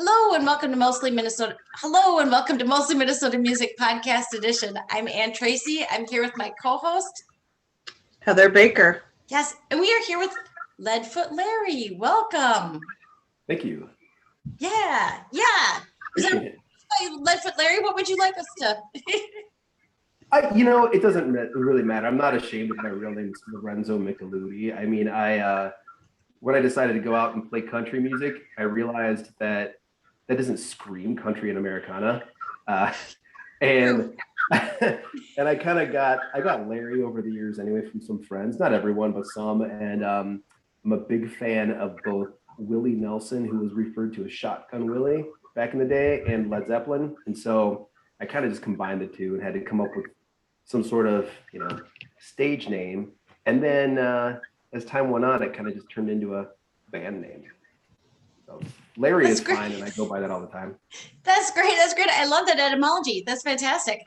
Hello and welcome to Mostly Minnesota. Hello and welcome to Mostly Minnesota Music Podcast Edition. I'm Ann Tracy. I'm here with my co-host, Heather Baker. Yes, and we are here with Ledfoot Larry. Welcome. Thank you. Yeah. Appreciate it. Ledfoot Larry, what would you like us to? It doesn't really matter. I'm not ashamed of my real name. It's Lorenzo Micheludi. When I decided to go out and play country music, I realized that doesn't scream country and Americana. And I got Larry over the years anyway from some friends, not everyone, but some. And I'm a big fan of both Willie Nelson, who was referred to as Shotgun Willie back in the day, and Led Zeppelin. And so I kind of just combined the two and had to come up with some sort of, stage name. And then as time went on, it kind of just turned into a band name. So Larry is fine, and I go by that all the time. That's great. I love that etymology. That's fantastic.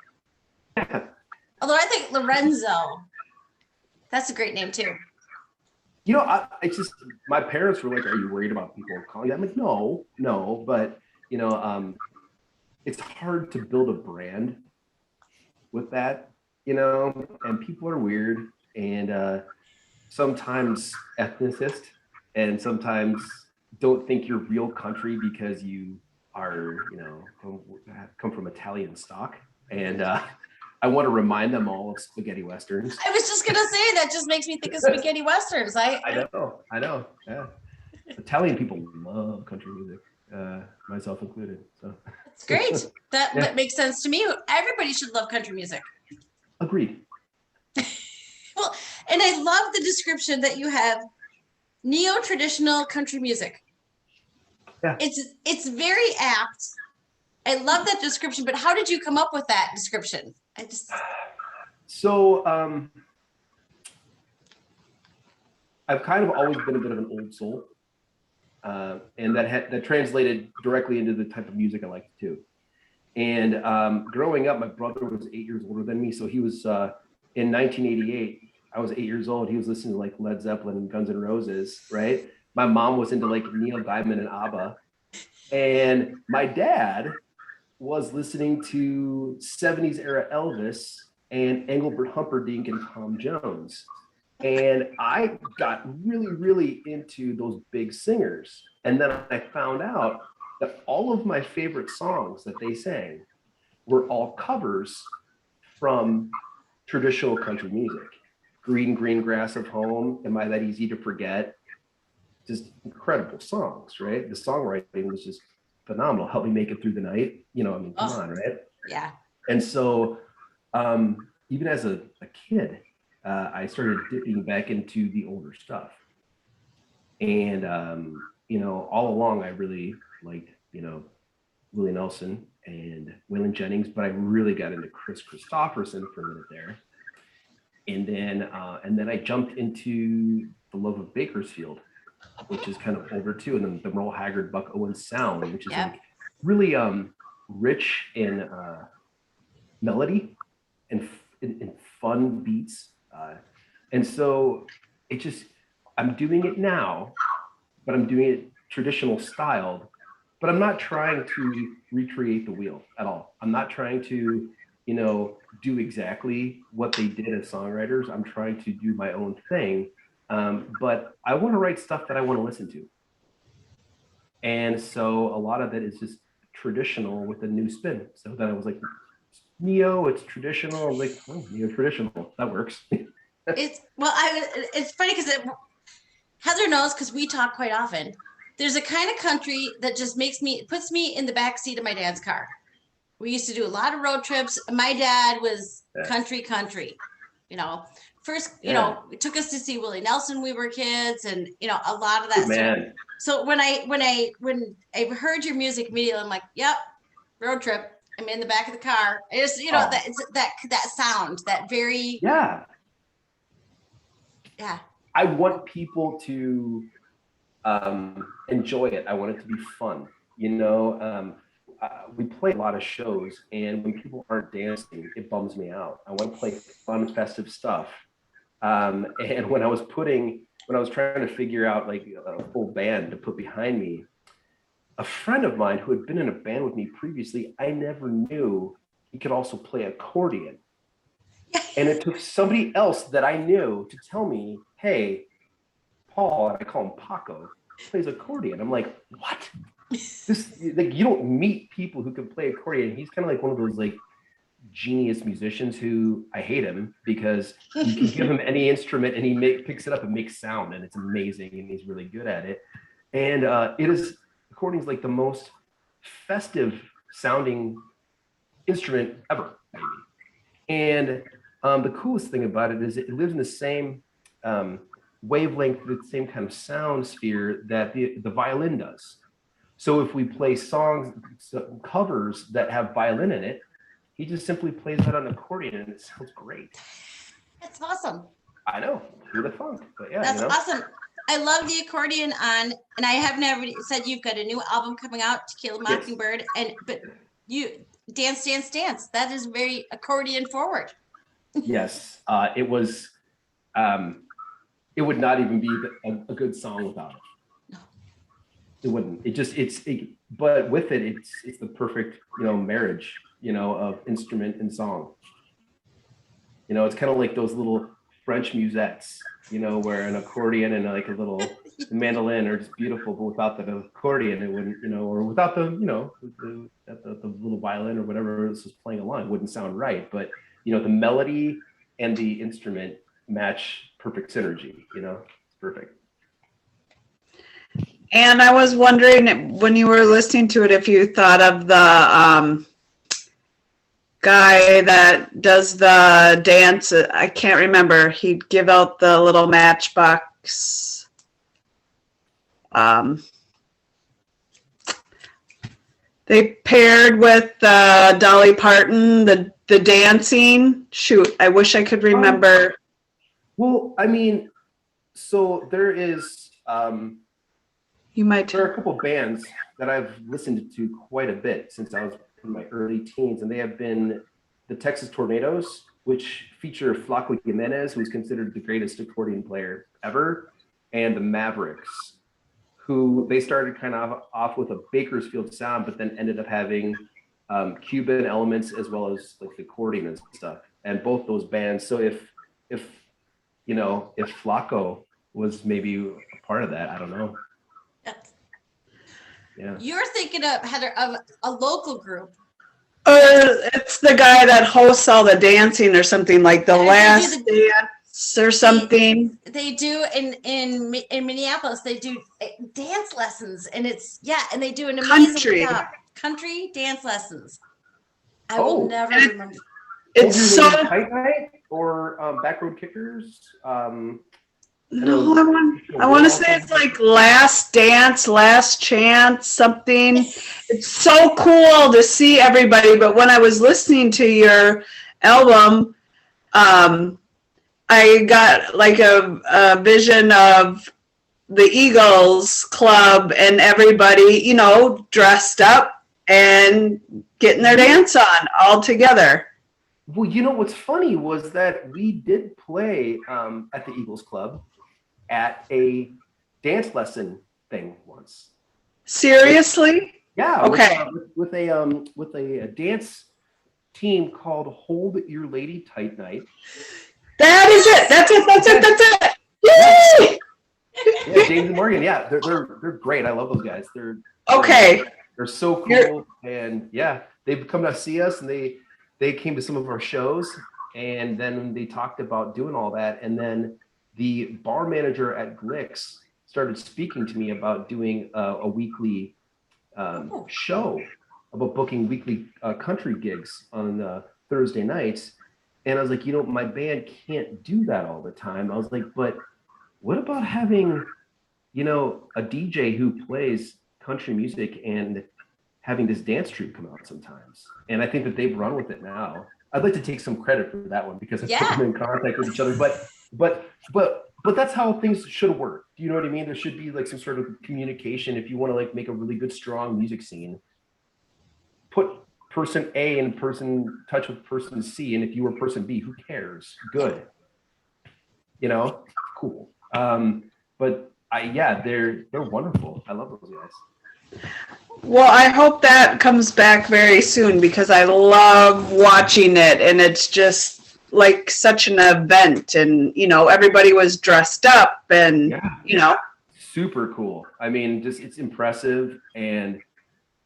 Although I think Lorenzo, that's a great name too. It's just, my parents were like, "Are you worried about people calling you?" I'm like, no, but it's hard to build a brand with that, and people are weird, and sometimes ethnicist, and sometimes don't think you're real country because you are, come from Italian stock. And I want to remind them all of spaghetti westerns. I was just gonna say that just makes me think of spaghetti westerns. I know. Yeah, Italian people love country music, myself included. So it's great. That makes sense to me. Everybody should love country music. Agreed. Well, and I love the description that you have. Neo-traditional country music. Yeah. It's very apt. I love that description, but how did you come up with that description? So I've kind of always been a bit of an old soul, and that translated directly into the type of music I like too. And growing up, my brother was 8 years older than me, so he was in 1988. I was 8 years old. He was listening to like Led Zeppelin and Guns N' Roses, right? My mom was into like Neil Diamond and ABBA. And my dad was listening to 70s era Elvis and Engelbert Humperdinck and Tom Jones. And I got really, really into those big singers. And then I found out that all of my favorite songs that they sang were all covers from traditional country music. Green, Green Grass of Home, Am I That Easy to Forget? Just incredible songs, right? The songwriting was just phenomenal. Help Me Make It Through the Night. Come on, right? Yeah. And so even as a kid, I started dipping back into the older stuff. And, all along I really liked, Willie Nelson and Waylon Jennings, but I really got into Chris Christopherson for a minute there. And then I jumped into the love of Bakersfield, which is kind of older too, and then the Merle Haggard, Buck Owens sound, which is like really rich in melody and in fun beats. And so I'm doing it now, but I'm doing it traditional styled, but I'm not trying to recreate the wheel at all. I'm not trying to do exactly what they did as songwriters. I'm trying to do my own thing, but I want to write stuff that I want to listen to. And so a lot of it is just traditional with a new spin. So then I was like, neo, it's traditional. I was like, oh, neo-traditional, that works. It's funny because Heather knows, because we talk quite often. There's a kind of country that just puts me in the back seat of my dad's car. We used to do a lot of road trips. My dad was country. First, it took us to see Willie Nelson when we were kids, and a lot of that stuff. So when I heard your music immediately, I'm like, yep, road trip. I'm in the back of the car. I just, that sound, that very yeah. I want people to enjoy it. I want it to be fun. We play a lot of shows, and when people aren't dancing, it bums me out. I want to play fun, festive stuff. And when I was trying to figure out like a full band to put behind me, a friend of mine who had been in a band with me previously, I never knew he could also play accordion. And it took somebody else that I knew to tell me, hey, Paul, and I call him Paco, plays accordion. I'm like, what? This, like, you don't meet people who can play accordion. He's kind of like one of those like genius musicians who, I hate him because you can give him any instrument and he picks it up and makes sound, and it's amazing, and he's really good at it. And accordion is like the most festive sounding instrument ever, maybe. And the coolest thing about it is it lives in the same wavelength, the same kind of sound sphere that the violin does. So if we play songs, covers that have violin in it, he just simply plays that on accordion and it sounds great. That's awesome. I know, who'd have thunk, but yeah. That's awesome. I love the accordion on, and I have never said you've got a new album coming out, To Kill a Mockingbird, but you Dance, Dance, Dance. That is very accordion forward. Yes, it was. It would not even be a good song without it. No. It wouldn't. But with it, it's the perfect marriage of instrument and song. It's kind of like those little French musettes, where an accordion and like a little mandolin are just beautiful, but without the accordion, it wouldn't, or without the little violin or whatever this is playing along, it wouldn't sound right. But the melody and the instrument match perfect synergy. It's perfect. And I was wondering when you were listening to it, if you thought of the guy that does the dance. I can't remember. He'd give out the little matchbox. They paired with Dolly Parton, the dancing. Shoot, I wish I could remember. Well, I mean, so there is. You might. There are a couple bands that I've listened to quite a bit since I was in my early teens, and they have been the Texas Tornadoes, which feature Flaco Jimenez, who's considered the greatest accordion player ever, and the Mavericks, who they started kind of off with a Bakersfield sound, but then ended up having Cuban elements as well as like the accordion and stuff. And both those bands. So if Flaco was maybe a part of that, I don't know. Yeah. You're thinking of Heather of a local group. Or it's the guy that hosts all the dancing or something, like The Last Dance or something. They do in Minneapolis. They do dance lessons, and and they do an amazing job. Country dance lessons. I will never remember. It's so Tight Night or Backroad Kickers. No, I want to say it's like Last Dance, Last Chance, something. It's so cool to see everybody. But when I was listening to your album, I got like a vision of the Eagles Club and everybody, dressed up and getting their dance on all together. Well, what's funny was that we did play at the Eagles Club at a dance lesson thing once. Seriously? Yeah. Okay. With a dance team called Hold Your Lady Tight Night. That is it. That's it. Yay! Yeah, James and Morgan. Yeah, they're great. I love those guys. They're so cool. And yeah, they've come to see us, and they came to some of our shows, and then they talked about doing all that, and then the bar manager at Glick's started speaking to me about doing a weekly show, about booking weekly country gigs on Thursday nights. And I was like, my band can't do that all the time. I was like, but what about having, a DJ who plays country music and having this dance troupe come out sometimes? And I think that they've run with it now. I'd like to take some credit for that one because I put them in contact with each other. But that's how things should work. Do you know what I mean? There should be like some sort of communication. If you want to like make a really good, strong music scene, put person A in touch with person C. And if you were person B, who cares? Good. Cool. But they're wonderful. I love those guys. Well, I hope that comes back very soon because I love watching it, and it's just like such an event, and everybody was dressed up, and super cool. I mean, just it's impressive, and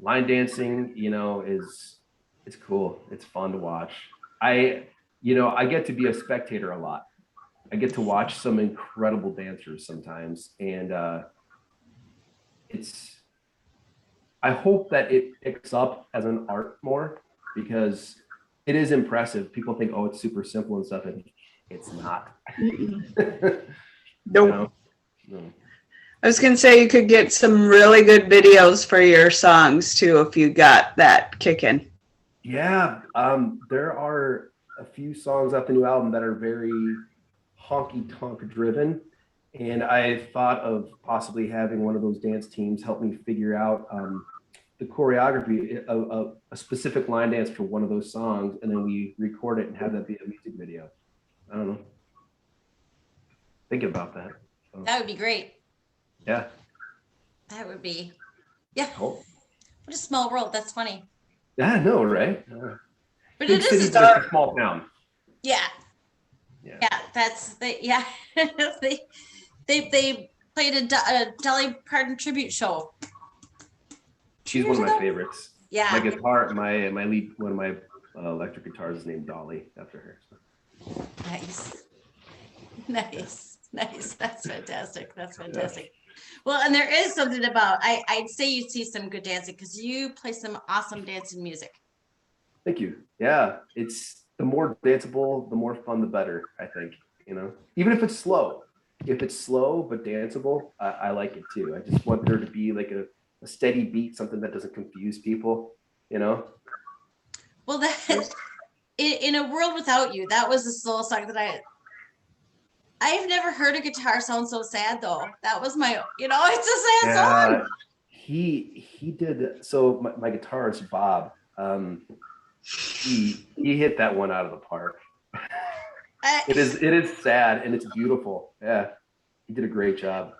line dancing, it's cool. It's fun to watch. I get to be a spectator a lot. I get to watch some incredible dancers sometimes, and I hope that it picks up as an art more because it is impressive. People think, oh, it's super simple and stuff, and it's not. Nope. No. I was gonna say you could get some really good videos for your songs too if you got that kicking. Yeah, there are a few songs off the new album that are very honky-tonk driven, and I thought of possibly having one of those dance teams help me figure out the choreography of a specific line dance for one of those songs, and then we record it and have that be a music video. I don't know. Thinking about that. So, that would be great. Yeah. That would be. Yeah. Cool. What a small world. That's funny. Yeah, I know, right? But Big it is a small town. Yeah. Yeah. That's yeah. they played a Dolly Parton tribute show. She's one of my favorites. Yeah. My guitar, my lead, one of my electric guitars is named Dolly after her. So. Nice. That's fantastic. Yeah. Well, and there is something about I'd say you see some good dancing because you play some awesome dancing music. Thank you. Yeah, it's the more danceable, the more fun, the better. I think even if it's slow. If it's slow but danceable, I like it too. I just want there to be like a steady beat, something that doesn't confuse people. Well, that in a world without you, that was a slow song that I've never heard a guitar sound so sad though. That was my, it's a sad song. He did. So my guitarist, Bob, he hit that one out of the park. It is sad and it's beautiful. Yeah. He did a great job.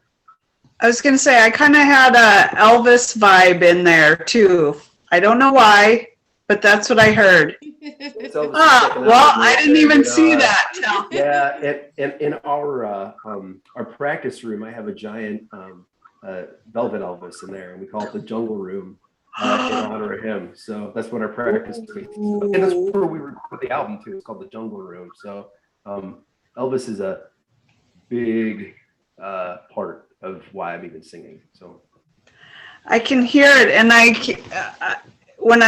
I was going to say, I kind of had a Elvis vibe in there too. I don't know why, but that's what I heard. Well, I didn't even see that. No. Yeah, in our practice room, I have a giant velvet Elvis in there, and we call it the Jungle Room in honor of him. So that's what our practice space is. And that's where we record the album too. It's called the Jungle Room. So Elvis is a big part of why I'm even singing. So I can hear it, and when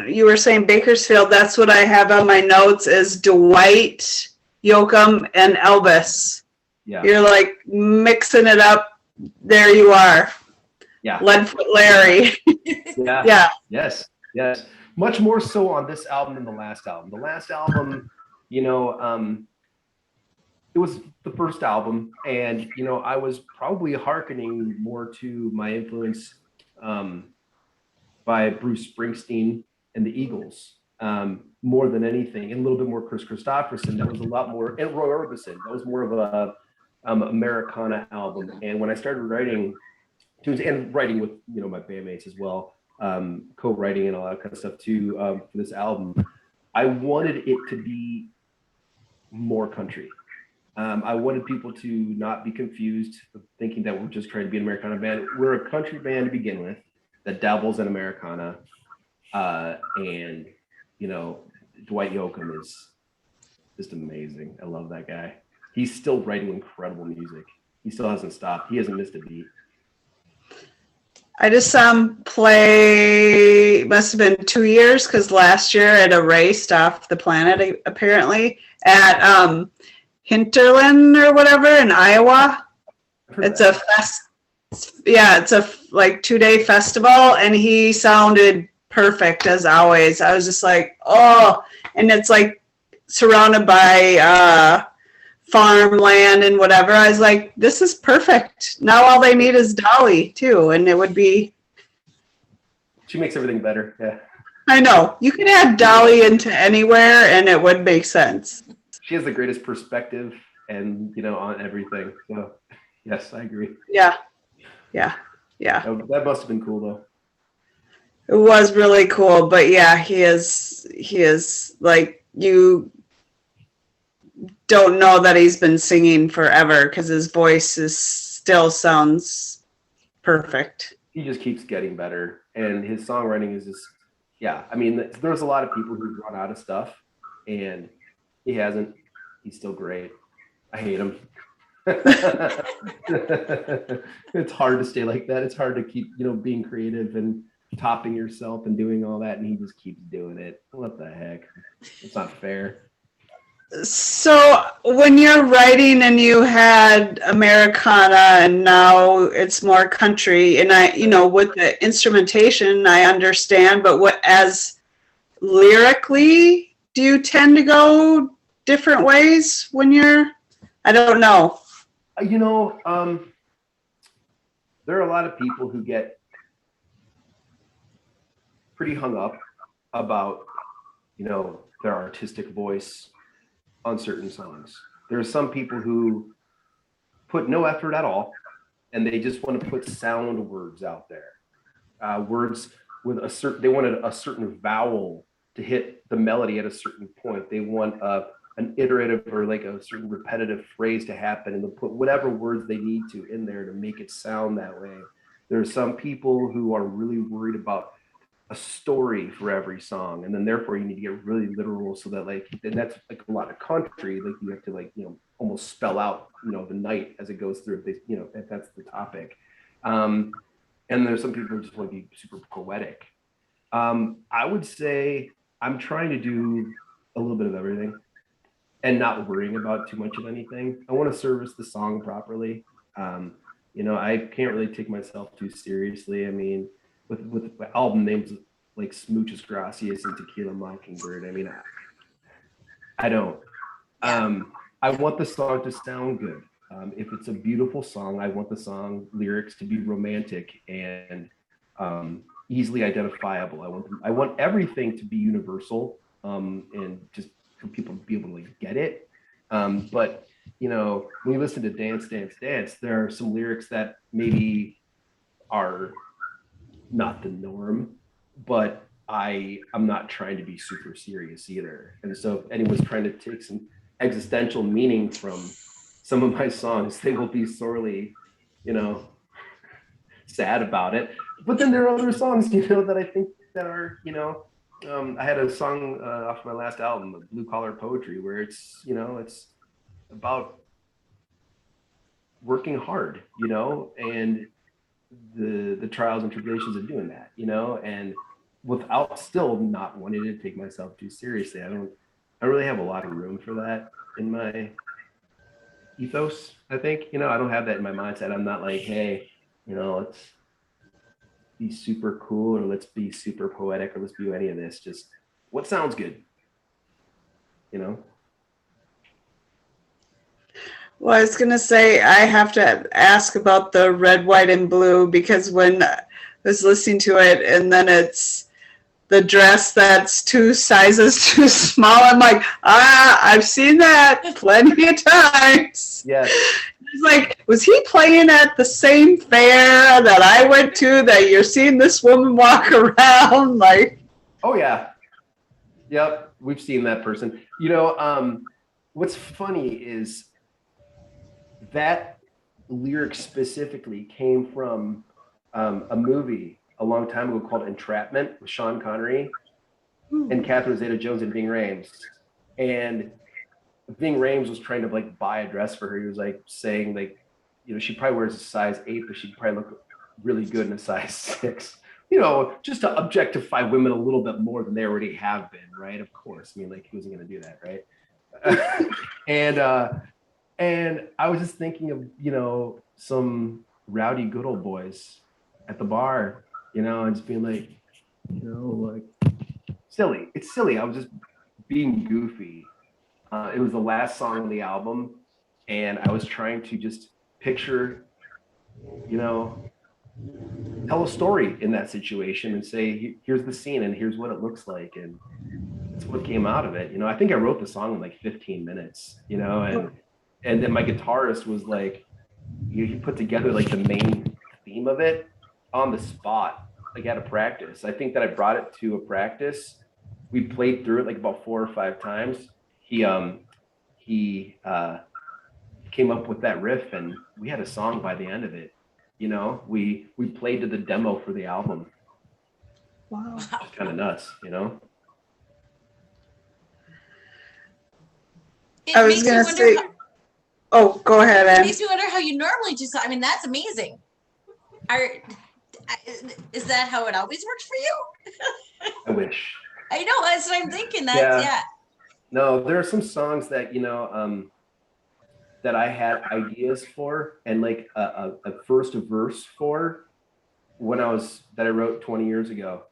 you were saying Bakersfield, that's what I have on my notes is Dwight Yoakam and Elvis. Yeah. You're like mixing it up. There you are. Yeah. Ledfoot Larry. Yeah. Yeah. Yes. Much more so on this album than the last album. The last album, it was the first album, and I was probably hearkening more to my influence by Bruce Springsteen and the Eagles more than anything, and a little bit more Chris Christopherson. That was a lot more, and Roy Orbison. That was more of a Americana album. And when I started writing tunes and writing with my bandmates as well, co-writing and all that kind of stuff too for this album, I wanted it to be more country. I wanted people to not be confused, thinking that we're just trying to be an Americana band. We're a country band to begin with that dabbles in Americana, and Dwight Yoakam is just amazing. I love that guy. He's still writing incredible music. He still hasn't stopped. He hasn't missed a beat. I just saw him play, must have been 2 years, because last year it erased off the planet, apparently, at Hinterland or whatever in Iowa. It's a it's a like 2-day festival, and he sounded perfect as always. I was just like, oh, and it's like surrounded by farmland and whatever. I was like, this is perfect. Now all they need is Dolly too, and it would be. She makes everything better. Yeah. I know. You can add Dolly into anywhere, and it would make sense. She has the greatest perspective, and on everything. So, yes, I agree. Yeah. Yeah. That must have been cool though. It was really cool, but yeah, he is like, you don't know that he's been singing forever because his voice still sounds perfect. He just keeps getting better, and his songwriting is just, yeah. I mean, there's a lot of people who've run out of stuff, and he hasn't. He's still great. I hate him. It's hard to stay like that. It's hard to keep, being creative and topping yourself and doing all that, and he just keeps doing it. What the heck? It's not fair. So when you're writing and you had Americana and now it's more country, and with the instrumentation, I understand, but what, as lyrically, do you tend to go different ways when I don't know. There are a lot of people who get pretty hung up about, their artistic voice on certain songs. There are some people who put no effort at all, and they just want to put sound words out there. Words with they wanted a certain vowel to hit the melody at a certain point. They want an iterative or like a certain repetitive phrase to happen, and they'll put whatever words they need to in there to make it sound that way. There are some people who are really worried about a story for every song, and then therefore you need to get really literal, so that and that's like a lot of country, like you have to almost spell out the night as it goes through, if that's the topic. And there's some people who just want to be super poetic. I would say I'm trying to do a little bit of everything and not worrying about too much of anything. I want to service the song properly. I can't really take myself too seriously. I mean, with album names like Smooches Gracias and Tequila Mockingbird, I mean, I don't. I want the song to sound good. If it's a beautiful song, I want the song lyrics to be romantic and easily identifiable. I want everything to be universal, and just for people to be able to get it. But when you listen to Dance, Dance, Dance, there are some lyrics that maybe are not the norm, but I'm not trying to be super serious either. And so if anyone's trying to take some existential meaning from some of my songs, they will be sorely, sad about it. But then there are other songs, that I think that are, I had a song off my last album, Blue Collar Poetry, where it's, it's about working hard, and the trials and tribulations of doing that, and without still not wanting to take myself too seriously. I don't really have a lot of room for that in my ethos, I think. I don't have that in my mindset. I'm not like, hey, let's be super cool, or let's be super poetic, or let's do any of this. Just what sounds good, Well, I was going to say, I have to ask about the red, white, and blue, because when I was listening to it, and then it's the dress that's 2 sizes too small, I'm like, I've seen that plenty of times. Yes. It's like, was he playing at the same fair that I went to, that you're seeing this woman walk around? Like, oh yeah. Yep. We've seen that person. What's funny is that lyric specifically came from a movie a long time ago called Entrapment with Sean Connery and Catherine Zeta-Jones and Ving Rhames. And Ving Rhames was trying to buy a dress for her. He was saying she probably wears a size 8, but she'd probably look really good in a size 6. Just to objectify women a little bit more than they already have been, right? Of course. I mean, he wasn't going to do that, right? And I was just thinking of, some rowdy good old boys at the bar, and just being like, silly. It's silly. I was just being goofy. It was the last song on the album, and I was trying to just picture, tell a story in that situation and say, here's the scene and here's what it looks like. And that's what came out of it. I think I wrote the song in 15 minutes, and then my guitarist was he put together the main theme of it. on the spot, like at a practice. I think that I brought it to a practice. We played through it like about 4 or 5 times. He came up with that riff, and we had a song by the end of it. You know, we played to the demo for the album. Wow. It's kind of nuts, you know? It I was makes me gonna wonder say, how, oh, go ahead, it Ann. makes me wonder how you normally do so. I mean, that's amazing. Is that how it always works for you? I wish. I know, that's what I'm thinking. Yeah. No, there are some songs that, you know, that I had ideas for, and like a first verse for that I wrote 20 years ago.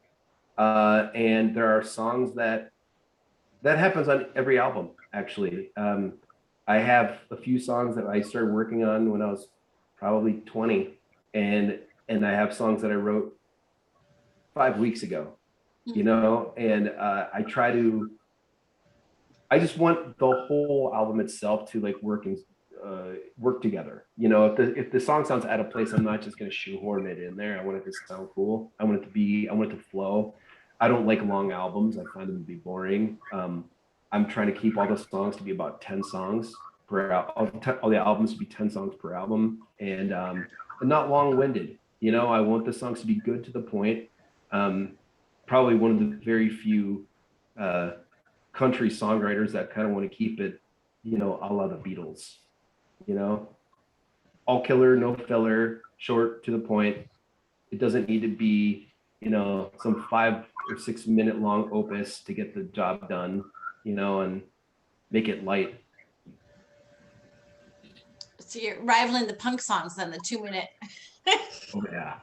And there are songs that happens on every album, actually. I have a few songs that I started working on when I was probably 20, and I have songs that I wrote 5 weeks ago, you know, and I just want the whole album itself to like work together. You know, if the song sounds out of place, I'm not just going to shoehorn it in there. I want it to sound cool. I want it to flow. I don't like long albums. I find them to be boring. I'm trying to keep all the songs to be about 10 songs per album. All the albums to be 10 songs per album, and not long-winded. You know, I want the songs to be good to the point. Probably one of the very few country songwriters that kind of want to keep it, you know, a la the Beatles. You know, all killer, no filler, short to the point. It doesn't need to be, you know, some 5 or 6 minute long opus to get the job done, you know, and make it light. So you're rivaling the punk songs then, the 2-minute. Oh yeah.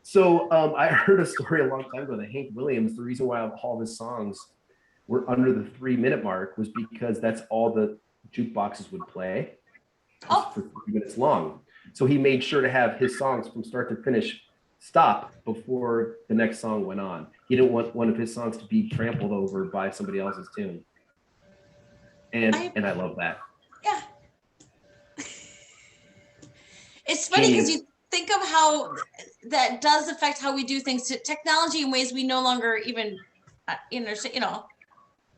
So I heard a story a long time ago that Hank Williams, the reason why all of his songs were under the 3-minute mark was because that's all the jukeboxes would play for 3 minutes long. So he made sure to have his songs from start to finish stop before the next song went on. He didn't want one of his songs to be trampled over by somebody else's tune. And I love that. Yeah. It's funny because you think of how that does affect how we do things to technology in ways we no longer even understand, you know.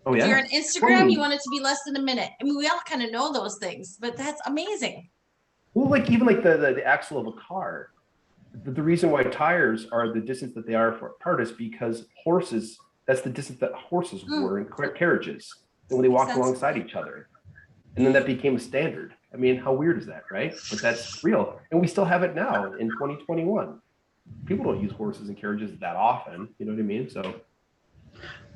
Oh, yeah. If you're on Instagram, totally. You want it to be less than a minute. I mean, we all kind of know those things, but that's amazing. Well, like even like the axle of a car. The reason why tires are the distance that they are apart is because horses, that's the distance that horses were in carriages when they walked alongside each other. And then that became a standard. I mean, how weird is that, right? But that's real. And we still have it now in 2021. People don't use horses and carriages that often. You know what I mean? So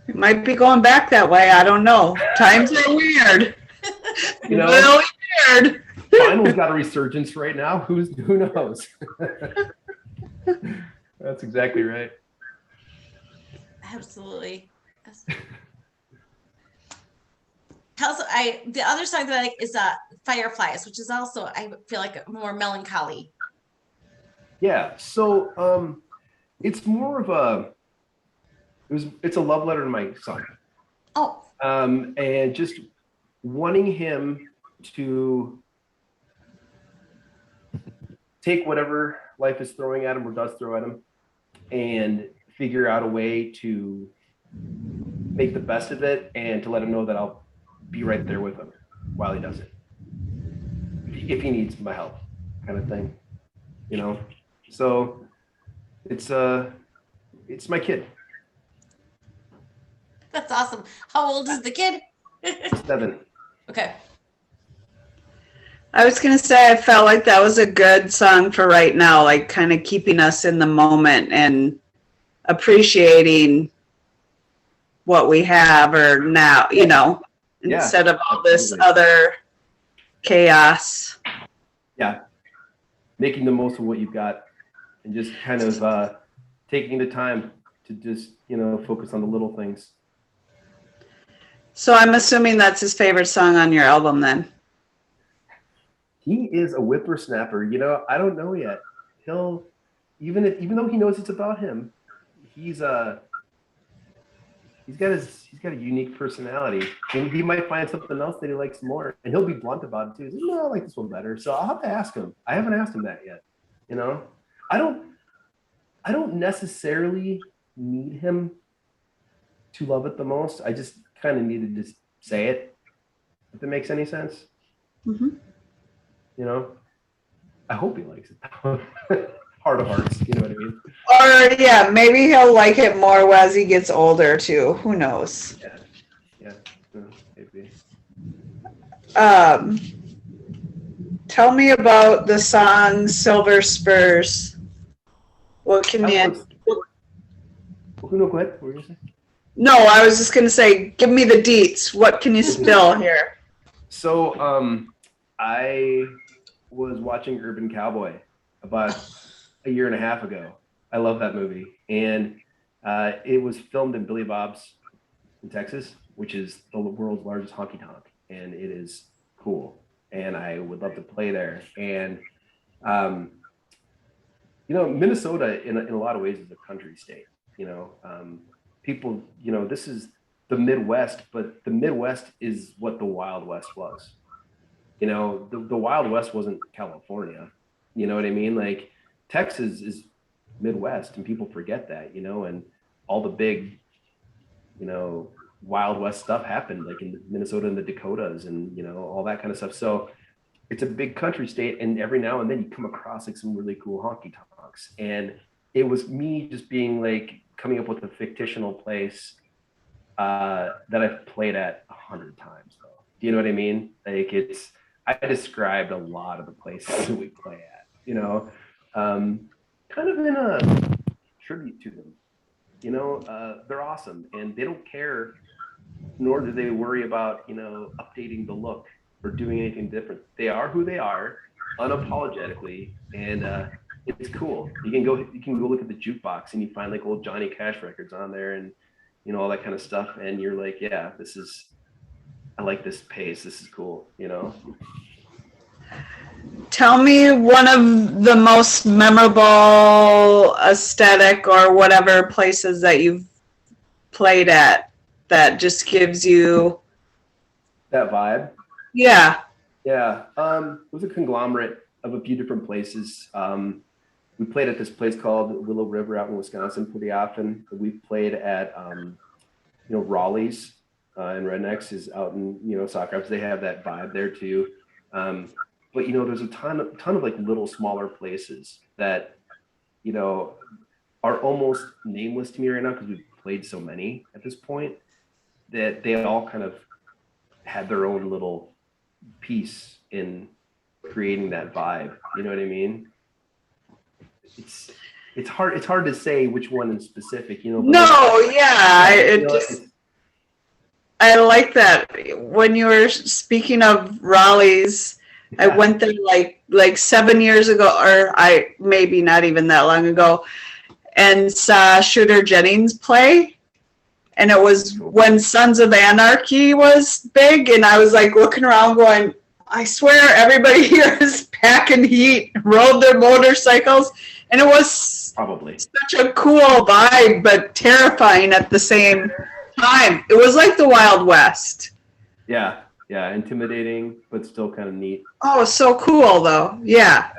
it might be going back that way. I don't know. Times are weird. You know, really weird. Vinyl's got a resurgence right now. Who knows? That's exactly right. Absolutely. The other song that I like is Fireflies, which is also, I feel like, more melancholy. Yeah. So it's more of it's a love letter to my son. Oh. And just wanting him to take whatever life is throwing at him or does throw at him and figure out a way to make the best of it, and to let him know that I'll be right there with him while he does it. If he needs my help, kind of thing, you know? So it's my kid. That's awesome. How old is the kid? 7. Okay. I was going to say, I felt like that was a good song for right now, like kind of keeping us in the moment and appreciating what we have or now, you know, instead of all this other chaos. Yeah. Making the most of what you've got and just kind of taking the time to just, you know, focus on the little things. So I'm assuming that's his favorite song on your album then. He is a whippersnapper. You know, I don't know yet. He'll even though he knows it's about him, he's got a unique personality, and he might find something else that he likes more, and he'll be blunt about it too. He's like, no, I like this one better. So I'll have to ask him. I haven't asked him that yet. You know, I don't necessarily need him to love it the most. I just kind of needed to say it, if that makes any sense. Mm-hmm. You know, I hope he likes it. Heart of hearts, you know what I mean? Or yeah, maybe he'll like it more as he gets older too. Who knows? Yeah, maybe. Tell me about the song Silver Spurs. What can you? No, go ahead. What were you saying? No, I was just gonna say, give me the deets. What can you spill here? So, I was watching Urban Cowboy about a year and a half ago. I love that movie, and it was filmed in Billy Bob's in Texas, which is the world's largest honky tonk, and it is cool. And I would love to play there. And you know, Minnesota in a lot of ways is a country state. You know, people, you know, this is the Midwest, but the Midwest is what the Wild West was. You know, the Wild West wasn't California. You know what I mean? Like Texas is Midwest, and people forget that, you know, and all the big, you know, Wild West stuff happened like in Minnesota and the Dakotas and, you know, all that kind of stuff. So it's a big country state, and every now and then you come across like some really cool honky tonks. And it was me just being like coming up with a fictional place that I've played at 100 times though. Do you know what I mean? Like I described a lot of the places that we play at, you know, kind of in a tribute to them. You know, they're awesome, and they don't care, nor do they worry about, you know, updating the look or doing anything different. They are who they are, unapologetically, and it's cool. You can go look at the jukebox, and you find like old Johnny Cash records on there, and you know, all that kind of stuff, and you're like, yeah, I like this pace. This is cool, you know. Tell me one of the most memorable aesthetic or whatever places that you've played at that just gives you that vibe. Yeah. Yeah. It was a conglomerate of a few different places. We played at this place called Willow River out in Wisconsin pretty often. We played at, you know, Raleigh's and Rednecks is out in, you know, Sauk Rapids. They have that vibe there too. But, you know, there's a ton of like little smaller places that, you know, are almost nameless to me right now because we've played so many at this point that they all kind of had their own little piece in creating that vibe. You know what I mean? It's hard to say which one in specific, you know. I like that. When you were speaking of Raleigh's, yeah. I went there like 7 years ago, or maybe not even that long ago, and saw Shooter Jennings play. And it was when Sons of Anarchy was big, and I was like looking around going, I swear everybody here is packing heat, rode their motorcycles, and it was probably such a cool vibe, but terrifying at the same time. It was like the Wild West. Yeah, intimidating, but still kind of neat. Oh, so cool though. Yeah.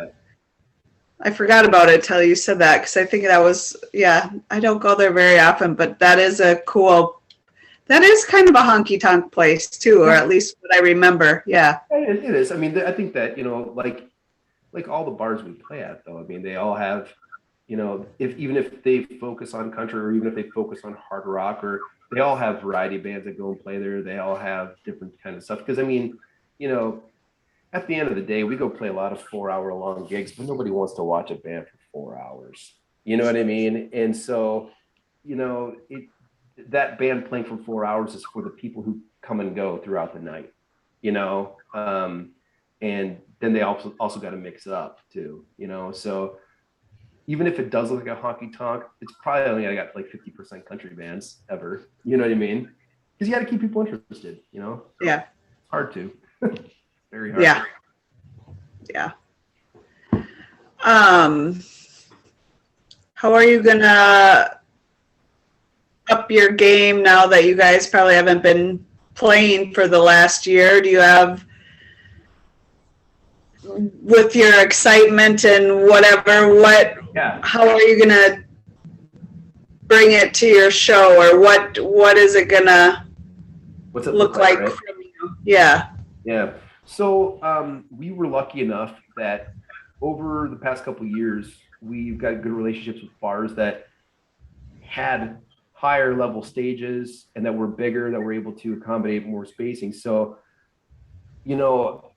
I forgot about it till you said that, because I think that was, I don't go there very often, but that is that is kind of a honky-tonk place too, or at least what I remember. Yeah. It is. I mean, I think that, you know, like all the bars we play at though, I mean, they all have, you know, even if they focus on country or even if they focus on hard rock, or they all have variety bands that go and play there. They all have different kind of stuff. Because I mean, you know, at the end of the day, we go play a lot of 4-hour long gigs, but nobody wants to watch a band for 4 hours. You know what I mean? And so, you know, that band playing for 4 hours is for the people who come and go throughout the night, you know? And then they also got to mix it up too, you know? So even if it does look like a honky tonk, it's probably only got like 50% country bands ever. You know what I mean? Because you got to keep people interested, you know? So yeah. It's hard to. Very hard. Yeah. Yeah. How are you gonna up your game now that you guys probably haven't been playing for the last year? Do you have, with your excitement and whatever, how are you gonna bring it to your show, or what is it gonna What's it look like right? from you? Yeah. Yeah. So we were lucky enough that over the past couple of years, we've got good relationships with bars that had higher level stages and that were bigger, that were able to accommodate more spacing. So, you know,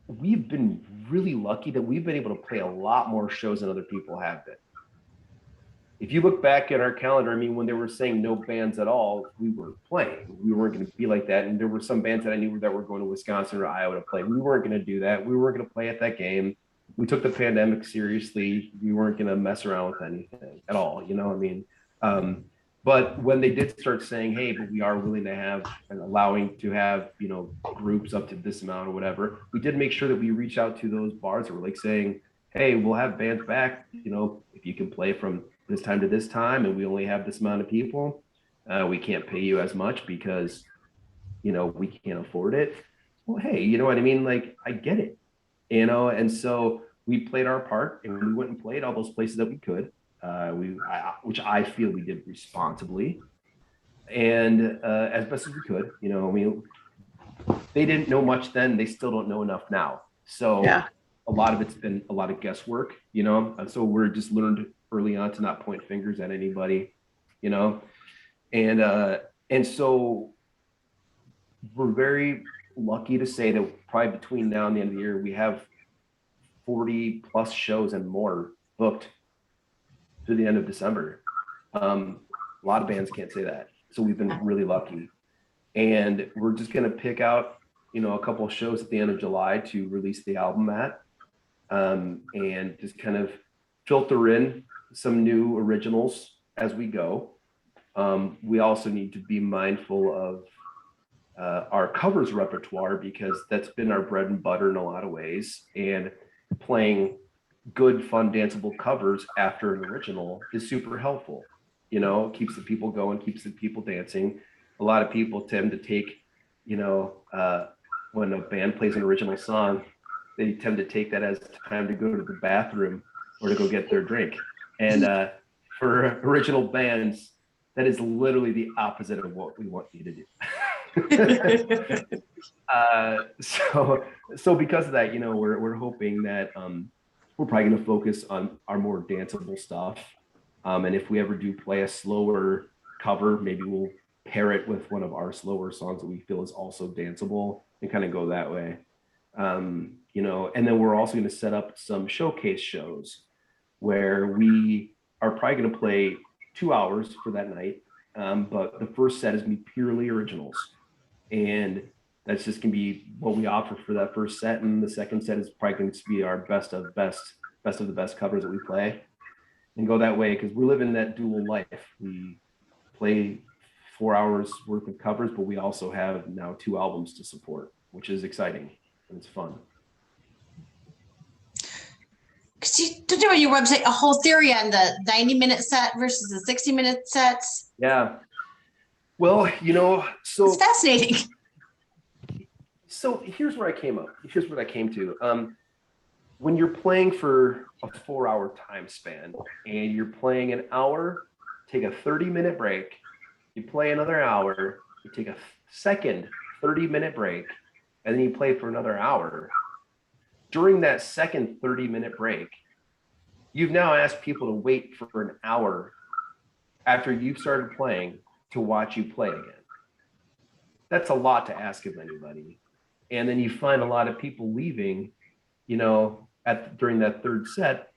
we've been really lucky that we've been able to play a lot more shows than other people have been. If you look back at our calendar, I mean, when they were saying no bands at all, we were playing. We weren't going to be like that. And there were some bands that I knew that were going to Wisconsin or Iowa to play. We weren't going to do that. We weren't going to play at that game. We took the pandemic seriously. We weren't going to mess around with anything at all. You know, I mean, but when they did start saying, hey, but we are willing to have and allowing to have, you know, groups up to this amount or whatever, we did make sure that we reach out to those bars that were like saying, hey, we'll have bands back, you know, if you can play from this time to this time and we only have this amount of people, we can't pay you as much because, you know, we can't afford it. Well, hey, you know what I mean? Like, I get it, you know? And so we played our part and we went and played all those places that we could, which I feel we did responsibly and as best as we could, you know. I mean, they didn't know much then, they still don't know enough now. So yeah. A lot of it's been a lot of guesswork, you know? And so we're just learned early on to not point fingers at anybody, you know? And so we're very lucky to say that probably between now and the end of the year, we have 40 plus shows and more booked through the end of December. A lot of bands can't say that. So we've been really lucky. And we're just gonna pick out, you know, a couple of shows at the end of July to release the album at, and just kind of filter in some new originals as we go. We also need to be mindful of our covers repertoire because that's been our bread and butter in a lot of ways. And playing good, fun, danceable covers after an original is super helpful. You know, keeps the people going, keeps the people dancing. A lot of people tend to take, you know, when a band plays an original song, they tend to take that as time to go to the bathroom or to go get their drink. And for original bands, that is literally the opposite of what we want you to do. So because of that, you know, we're hoping that we're probably going to focus on our more danceable stuff. And if we ever do play a slower cover, maybe we'll pair it with one of our slower songs that we feel is also danceable and kind of go that way. You know, and then we're also going to set up some showcase shows where we are probably going to play 2 hours for that night. But the first set is going to be purely originals. And that's just going to be what we offer for that first set. And the second set is probably going to be our best of the best covers that we play and go that way. Cause we're living that dual life. We play 4 hours worth of covers, but we also have now 2 albums to support, which is exciting and it's fun. Could you do on your website a whole theory on the 90-minute set versus the 60-minute sets? Yeah. Well, you know, so it's fascinating. So here's where I came up. Here's what I came to. When you're playing for a 4-hour time span and you're playing an hour, take a 30-minute break, you play another hour, you take a second 30-minute break, and then you play for another hour. During that second 30-minute break, you've now asked people to wait for an hour after you've started playing to watch you play again. That's a lot to ask of anybody. And then you find a lot of people leaving, you know, during that third set.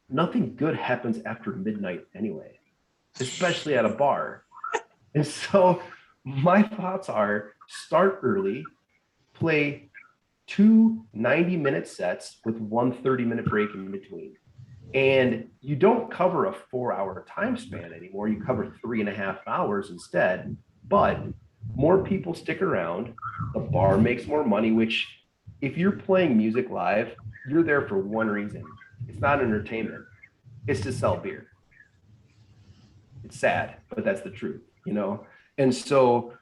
Nothing good happens after midnight anyway, especially at a bar. And so my thoughts are start early, play 2 90-minute sets with 1 30-minute break in between. And you don't cover a 4-hour time span anymore. You cover 3.5 hours instead, but more people stick around. The bar makes more money, which if you're playing music live, you're there for one reason. It's not entertainment. It's to sell beer. It's sad, but that's the truth, you know? And so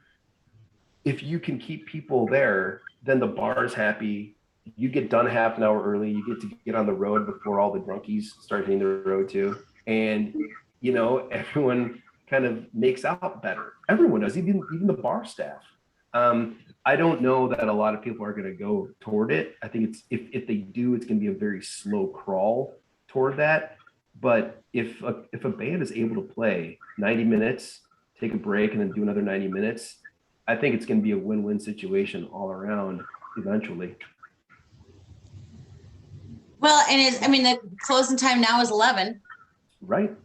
if you can keep people there, then the bar's happy. You get done half an hour early. You get to get on the road before all the drunkies start hitting the road too. And, you know, everyone kind of makes out better. Everyone does, even the bar staff. I don't know that a lot of people are going to go toward it. I think it's if they do, it's going to be a very slow crawl toward that. But if a band is able to play 90 minutes, take a break, and then do another 90 minutes, I think it's going to be a win-win situation all around eventually. Well, and the closing time now is 11. Right.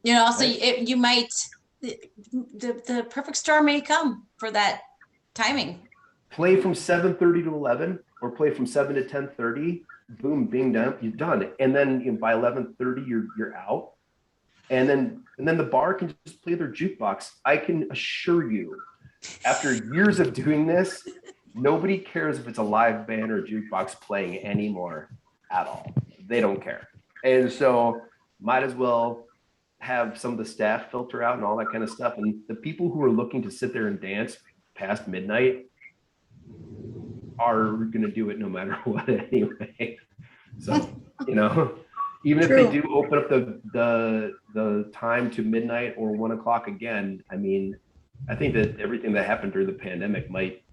You know, so you might, the perfect storm may come for that timing. Play from 7:30 to 11, or play from 7 to 10:30. Boom, bing, done, you're done. And then by 11:30, you're out. And then the bar can just play their jukebox. I can assure you, after years of doing this, nobody cares if it's a live band or jukebox playing anymore at all. They don't care. And so might as well have some of the staff filter out and all that kind of stuff. And the people who are looking to sit there and dance past midnight are going to do it no matter what anyway. So, you know, even if they do open up the time to midnight or 1 o'clock again, I mean, I think that everything that happened during the pandemic might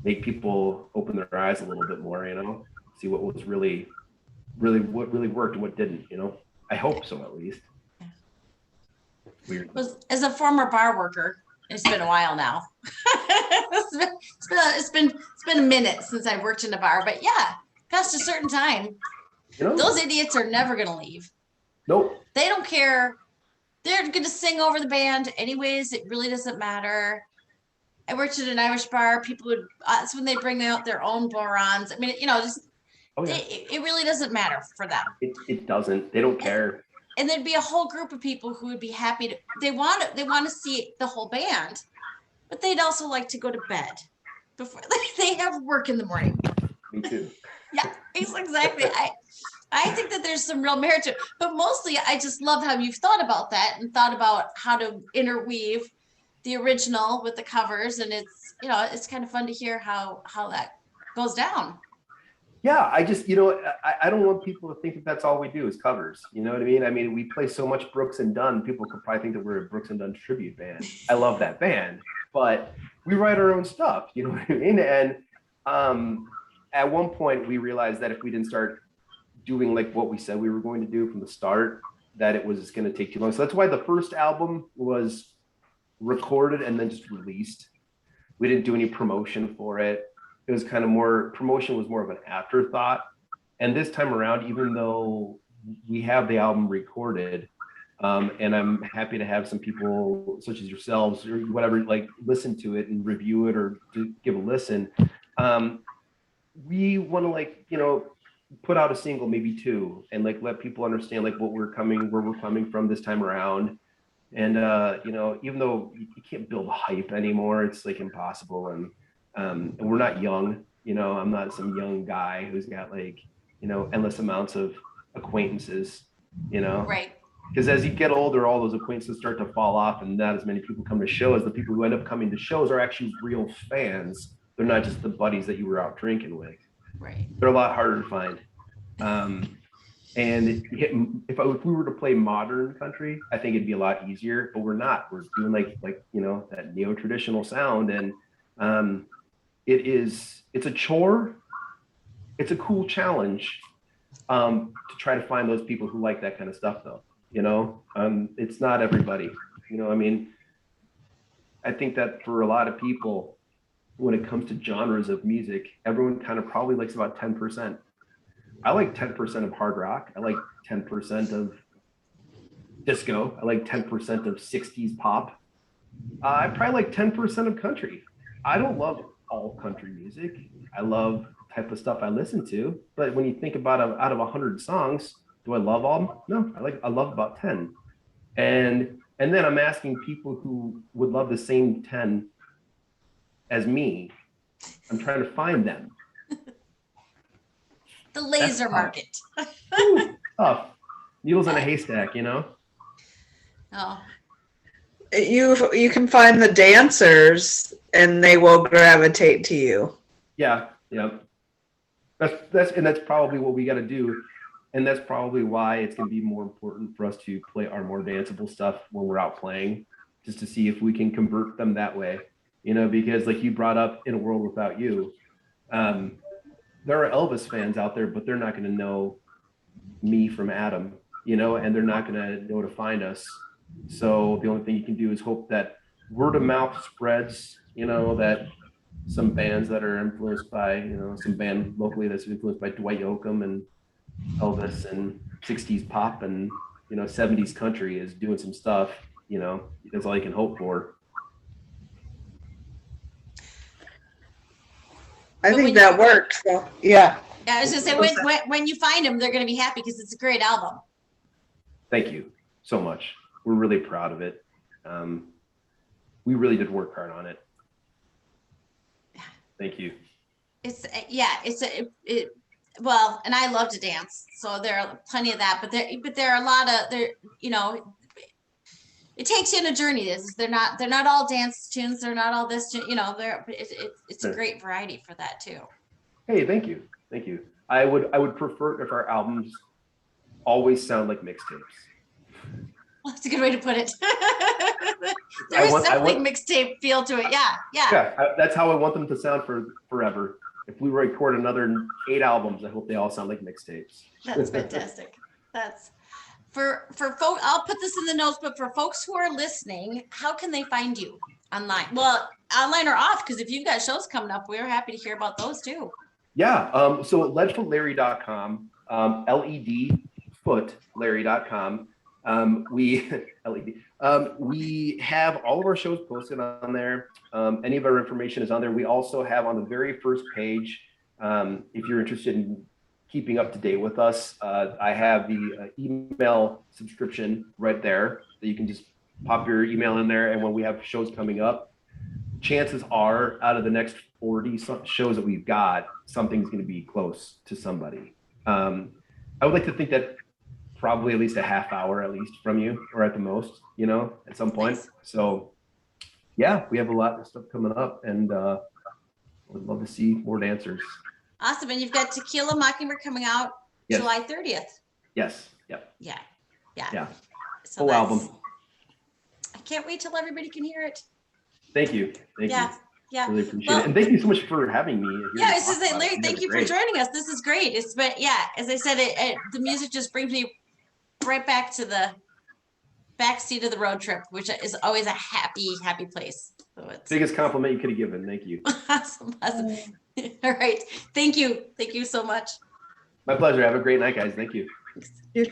make people open their eyes a little bit more, you know, see what was what really worked and what didn't, you know. I hope so, at least. Weird. As a former bar worker, it's been a while now. it's been a minute since I've worked in a bar, but yeah, past a certain time, you know, those idiots are never going to leave. Nope. They don't care. They're going to sing over the band anyways. It really doesn't matter. I worked at an Irish bar. People would, that's when they bring out their own borons. I mean, you know, just, it really doesn't matter for them. It doesn't. They don't care. And there'd be a whole group of people who would be happy to, they want to see the whole band, but they'd also like to go to bed before they have work in the morning. Me too. Yeah, exactly. I think that there's some real merit to it, but mostly I just love how you've thought about that and thought about how to interweave the original with the covers. And it's, you know, it's kind of fun to hear how that goes down. Yeah, I just, you know, I don't want people to think that that's all we do is covers. You know what I mean? I mean, we play so much Brooks and Dunn, people could probably think that we're a Brooks and Dunn tribute band. I love that band, but we write our own stuff, you know what I mean? And at one point we realized that if we didn't start doing like what we said we were going to do from the start, that it was going to take too long. So that's why the first album was recorded and then just released. We didn't do any promotion for it. It was kind of promotion was more of an afterthought. And this time around, even though we have the album recorded, and I'm happy to have some people such as yourselves or whatever, like listen to it and review it or to give a listen. We want to, like, you know, put out a single, maybe two, and like let people understand like where we're coming from this time around. And you know, even though you can't build hype anymore, it's like impossible. And we're not young, you know, I'm not some young guy who's got like, you know, endless amounts of acquaintances, you know, right? Because as you get older, all those acquaintances start to fall off and not as many people come to shows. The people who end up coming to shows are actually real fans. They're not just the buddies that you were out drinking with. Right. They're a lot harder to find. And if we were to play modern country, I think it'd be a lot easier, but we're not. We're doing like you know, that neo-traditional sound, and it's a chore. It's a cool challenge to try to find those people who like that kind of stuff, though. You know, it's not everybody. You know, I mean, I think that for a lot of people, when it comes to genres of music, everyone kind of probably likes about 10%. I like 10% of hard rock. I like 10% of disco. I like 10% of 60s pop. I probably like 10% of country. I don't love all country music. I love the type of stuff I listen to. But when you think about out of 100 songs, do I love all of them? No, I love about 10. And then I'm asking people who would love the same 10 as me. I'm trying to find them. The laser market. Tough. Needles in a haystack, you know? Oh. You can find the dancers and they will gravitate to you. Yeah. That's probably what we got to do. And that's probably why it's going to be more important for us to play our more danceable stuff when we're out playing. just to see if we can convert them that way, you know, because like you brought up In a World Without You, there are Elvis fans out there, but they're not going to know me from Adam, you know, and they're not going to know to find us. So the only thing you can do is hope that word of mouth spreads, you know, that some bands that are influenced by, you know, some band locally that's influenced by Dwight Yoakam and Elvis and 60s pop and, you know, 70s country is doing some stuff, you know, that's all you can hope for. I think that works. So, yeah. Yeah, I was gonna say when you find them, they're gonna be happy because it's a great album. Thank you so much. We're really proud of it. We really did work hard on it. Thank you. It's well, and I love to dance, so there are plenty of that. But there are a lot of you know, it takes you on a journey. They're not all dance tunes. They're not all this. You know, it's a great variety for that too. Hey, thank you. Thank you. I would prefer if our albums always sound like mixtapes. Well, that's a good way to put it. There is something mixtape feel to it. Yeah. That's how I want them to sound for forever. If we record another 8 albums, I hope they all sound like mixtapes. That's fantastic. That's for folks. I'll put this in the notes, but for folks who are listening, how can they find you online? Well, online or off, because if you've got shows coming up, we're happy to hear about those too. Yeah. So at ledfootlarry.com, ledfootlarry.com. We have all of our shows posted on there. Any of our information is on there. We also have on the very first page, if you're interested in keeping up to date with us, I have the email subscription right there that you can just pop your email in there. And when we have shows coming up, chances are out of the next 40 shows that we've got, something's going to be close to somebody. I would like to think that probably at least a half hour at least from you, or at the most, you know, at some point. Nice. So yeah, we have a lot of stuff coming up, and would love to see more dancers. Awesome. And you've got Tequila Mockingbird coming out July 30th. Yes. Yep. Yeah. So full album. I can't wait till everybody can hear it. Thank you. Thank you. Yeah. Really appreciate it. And thank you so much for having me. Yeah, it's just Larry, thank you for joining us. This is great. As I said, the music just brings me right back to the back seat of the road trip, which is always a happy place. So it's biggest compliment you could have given. Thank you. Awesome. All right. Thank you so much. My pleasure. Have a great night, guys. Thank you. You too.